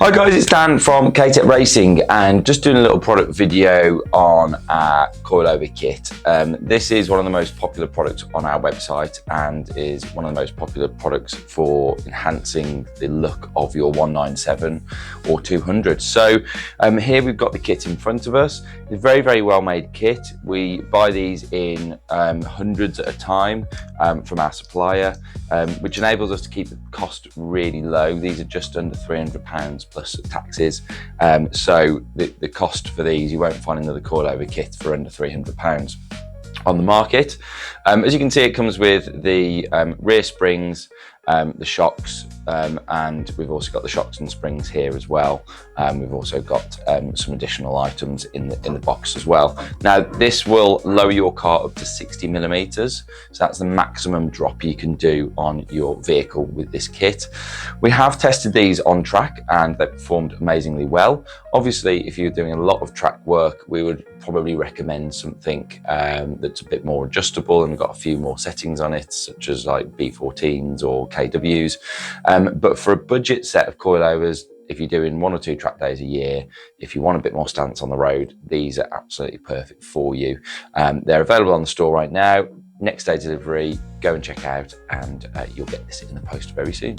Hi guys, it's Dan from KTR Racing and just doing a little product video on our Coilover kit. This is one of the most popular products on our website and is one of the most popular products for enhancing the look of your 197 or 200. So here we've got the kit in front of us. It's a very, very well made kit. We buy these in hundreds at a time from our supplier, which enables us to keep the cost really low. These are just under £300 plus taxes. So the cost for these, you won't find another coilover kit for under £300 on the market. As you can see, it comes with the rear springs, the shocks, and we've also got the shocks and springs here as well. We've also got some additional items in the box as well. Now this will lower your car up to 60 millimeters, so that's the maximum drop you can do on your vehicle with this kit. We have tested these on track and they performed amazingly well. Obviously, if you're doing a lot of track work, we would probably recommend something that's a bit more adjustable and got a few more settings on it, such as like B14s or KWs. But for a budget set of coilovers, if you're doing 1 or 2 track days a year, if you want a bit more stance on the road, these are absolutely perfect for you. They're available on the store right now. Next day delivery, go and check out, and you'll get this in the post very soon.